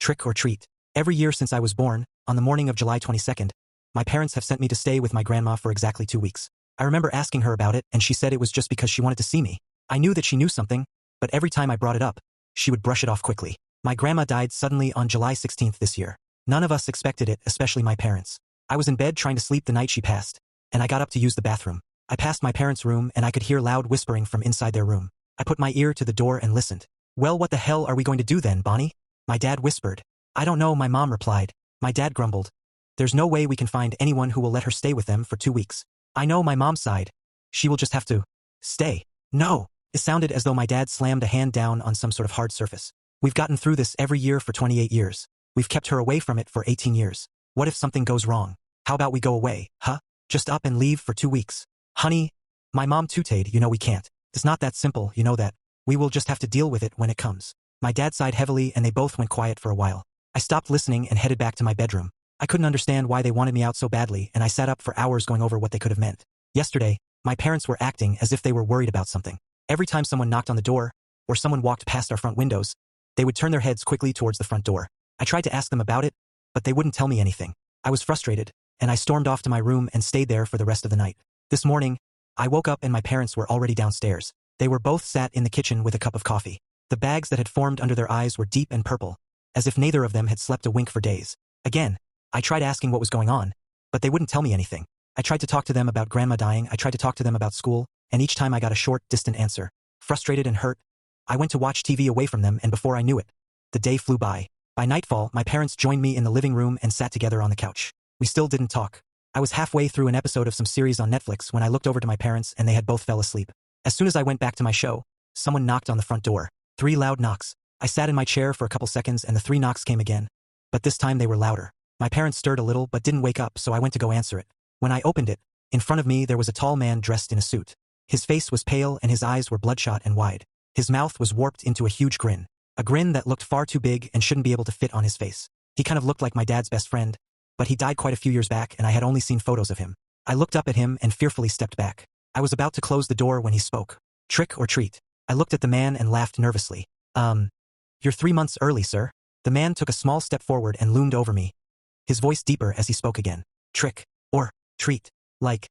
Trick or treat. Every year since I was born, on the morning of July 22nd, my parents have sent me to stay with my grandma for exactly 2 weeks. I remember asking her about it and she said it was just because she wanted to see me. I knew that she knew something, but every time I brought it up, she would brush it off quickly. My grandma died suddenly on July 16th this year. None of us expected it, especially my parents. I was in bed trying to sleep the night she passed, and I got up to use the bathroom. I passed my parents' room and I could hear loud whispering from inside their room. I put my ear to the door and listened. "Well, what the hell are we going to do then, Bonnie?" My dad whispered. "I don't know," my mom replied. My dad grumbled. "There's no way we can find anyone who will let her stay with them for 2 weeks." "I know," my mom sighed. "She will just have to stay." "No." It sounded as though my dad slammed a hand down on some sort of hard surface. "We've gotten through this every year for 28 years. We've kept her away from it for 18 years. What if something goes wrong? How about we go away, huh? Just up and leave for 2 weeks." "Honey," my mom tooted, "you know we can't. It's not that simple, you know that. We will just have to deal with it when it comes." My dad sighed heavily and they both went quiet for a while. I stopped listening and headed back to my bedroom. I couldn't understand why they wanted me out so badly and I sat up for hours going over what they could have meant. Yesterday, my parents were acting as if they were worried about something. Every time someone knocked on the door, or someone walked past our front windows, they would turn their heads quickly towards the front door. I tried to ask them about it, but they wouldn't tell me anything. I was frustrated, and I stormed off to my room and stayed there for the rest of the night. This morning, I woke up and my parents were already downstairs. They were both sat in the kitchen with a cup of coffee. The bags that had formed under their eyes were deep and purple, as if neither of them had slept a wink for days. Again, I tried asking what was going on, but they wouldn't tell me anything. I tried to talk to them about grandma dying, I tried to talk to them about school, and each time I got a short, distant answer. Frustrated and hurt, I went to watch TV away from them and before I knew it, the day flew by. By nightfall, my parents joined me in the living room and sat together on the couch. We still didn't talk. I was halfway through an episode of some series on Netflix when I looked over to my parents and they had both fell asleep. As soon as I went back to my show, someone knocked on the front door. 3 loud knocks. I sat in my chair for a couple seconds and the 3 knocks came again. But this time they were louder. My parents stirred a little but didn't wake up, so I went to go answer it. When I opened it, in front of me there was a tall man dressed in a suit. His face was pale and his eyes were bloodshot and wide. His mouth was warped into a huge grin. A grin that looked far too big and shouldn't be able to fit on his face. He kind of looked like my dad's best friend, but he died quite a few years back and I had only seen photos of him. I looked up at him and fearfully stepped back. I was about to close the door when he spoke. "Trick or treat?" I looked at the man and laughed nervously. You're 3 months early, sir." The man took a small step forward and loomed over me, his voice deeper as he spoke again. "Trick or treat. Like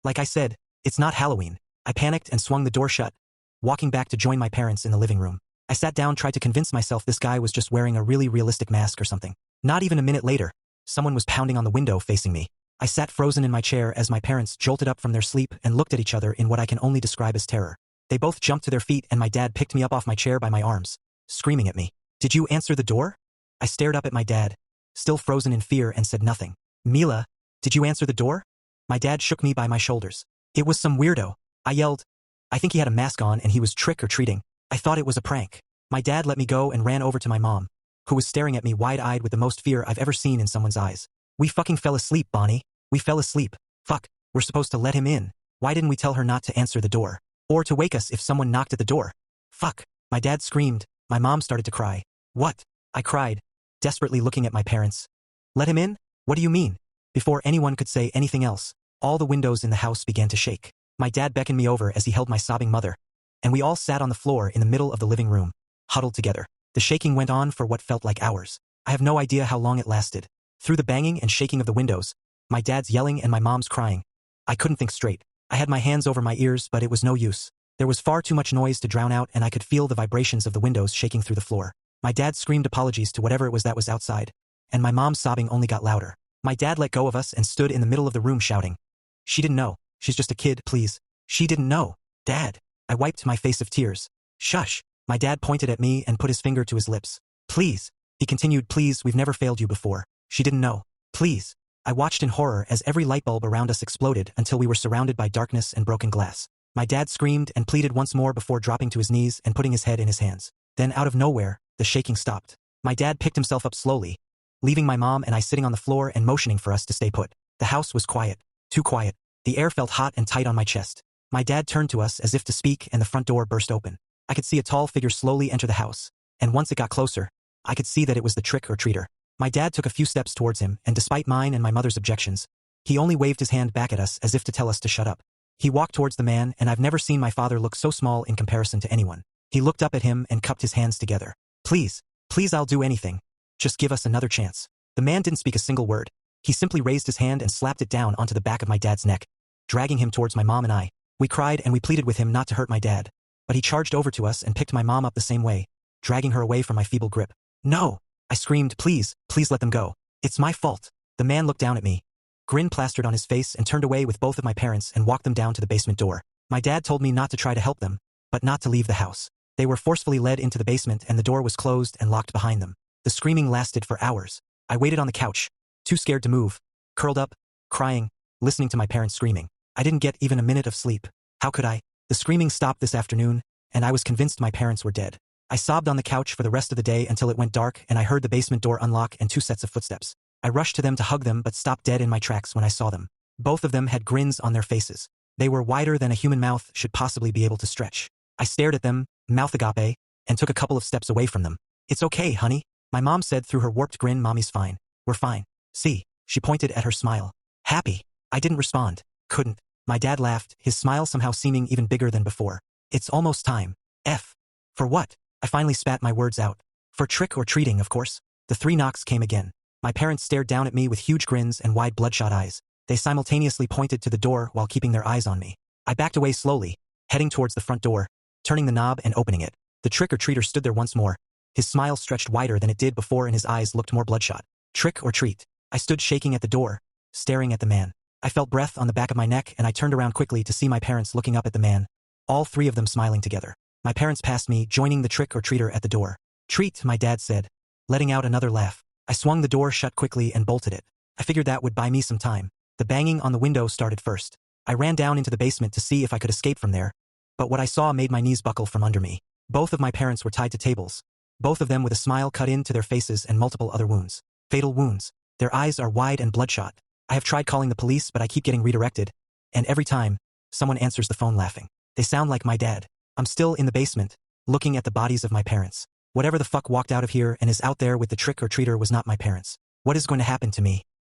I said, it's not Halloween." I panicked and swung the door shut, walking back to join my parents in the living room. I sat down, tried to convince myself this guy was just wearing a really realistic mask or something. Not even a minute later, someone was pounding on the window facing me. I sat frozen in my chair as my parents jolted up from their sleep and looked at each other in what I can only describe as terror. They both jumped to their feet and my dad picked me up off my chair by my arms, screaming at me. "Did you answer the door?" I stared up at my dad, still frozen in fear, and said nothing. "Mila, did you answer the door?" My dad shook me by my shoulders. "It was some weirdo," I yelled. "I think he had a mask on and he was trick-or-treating. I thought it was a prank." My dad let me go and ran over to my mom, who was staring at me wide-eyed with the most fear I've ever seen in someone's eyes. "We fucking fell asleep, Bonnie. We fell asleep. Fuck, we're supposed to let him in. Why didn't we tell her not to answer the door? Or to wake us if someone knocked at the door? Fuck." My dad screamed. My mom started to cry. "What?" I cried, desperately looking at my parents. "Let him in? What do you mean?" Before anyone could say anything else, all the windows in the house began to shake. My dad beckoned me over as he held my sobbing mother, and we all sat on the floor in the middle of the living room, huddled together. The shaking went on for what felt like hours. I have no idea how long it lasted. Through the banging and shaking of the windows, my dad's yelling and my mom's crying, I couldn't think straight. I had my hands over my ears, but it was no use. There was far too much noise to drown out and I could feel the vibrations of the windows shaking through the floor. My dad screamed apologies to whatever it was that was outside, and my mom's sobbing only got louder. My dad let go of us and stood in the middle of the room shouting, "She didn't know. She's just a kid, please. She didn't know. Dad." I wiped my face of tears. "Shush." My dad pointed at me and put his finger to his lips. "Please." He continued, "Please, we've never failed you before. She didn't know. Please." I watched in horror as every light bulb around us exploded until we were surrounded by darkness and broken glass. My dad screamed and pleaded once more before dropping to his knees and putting his head in his hands. Then out of nowhere, the shaking stopped. My dad picked himself up slowly, leaving my mom and I sitting on the floor and motioning for us to stay put. The house was quiet. Too quiet. The air felt hot and tight on my chest. My dad turned to us as if to speak and the front door burst open. I could see a tall figure slowly enter the house, and once it got closer, I could see that it was the trick-or-treater. My dad took a few steps towards him, and despite mine and my mother's objections, he only waved his hand back at us as if to tell us to shut up. He walked towards the man, and I've never seen my father look so small in comparison to anyone. He looked up at him and cupped his hands together. "Please, please, I'll do anything. Just give us another chance. The man didn't speak a single word. He simply raised his hand and slapped it down onto the back of my dad's neck, dragging him towards my mom and I. We cried and we pleaded with him not to hurt my dad. But he charged over to us and picked my mom up the same way, dragging her away from my feeble grip. No! I screamed, please, please let them go. It's my fault. The man looked down at me, grin plastered on his face, and turned away with both of my parents and walked them down to the basement door. My dad told me not to try to help them, but not to leave the house. They were forcefully led into the basement and the door was closed and locked behind them. The screaming lasted for hours. I waited on the couch, too scared to move, curled up, crying, listening to my parents screaming. I didn't get even a minute of sleep. How could I? The screaming stopped this afternoon, and I was convinced my parents were dead. I sobbed on the couch for the rest of the day until it went dark and I heard the basement door unlock and 2 sets of footsteps. I rushed to them to hug them but stopped dead in my tracks when I saw them. Both of them had grins on their faces. They were wider than a human mouth should possibly be able to stretch. I stared at them, mouth agape, and took a couple of steps away from them. It's okay, honey. My mom said through her warped grin, Mommy's fine. We're fine. See, she pointed at her smile. Happy. I didn't respond. Couldn't. My dad laughed, his smile somehow seeming even bigger than before. It's almost time. F. For what? I finally spat my words out. For trick or treating, of course. The 3 knocks came again. My parents stared down at me with huge grins and wide bloodshot eyes. They simultaneously pointed to the door while keeping their eyes on me. I backed away slowly, heading towards the front door, turning the knob and opening it. The trick-or-treater stood there once more. His smile stretched wider than it did before and his eyes looked more bloodshot. Trick or treat. I stood shaking at the door, staring at the man. I felt breath on the back of my neck and I turned around quickly to see my parents looking up at the man, all 3 of them smiling together. My parents passed me, joining the trick-or-treater at the door. Treat, my dad said, letting out another laugh. I swung the door shut quickly and bolted it. I figured that would buy me some time. The banging on the window started first. I ran down into the basement to see if I could escape from there, but what I saw made my knees buckle from under me. Both of my parents were tied to tables, both of them with a smile cut into their faces and multiple other wounds. Fatal wounds. Their eyes are wide and bloodshot. I have tried calling the police but I keep getting redirected, and every time, someone answers the phone laughing. They sound like my dad. I'm still in the basement, looking at the bodies of my parents. Whatever the fuck walked out of here and is out there with the trick-or-treater was not my parents. What is going to happen to me?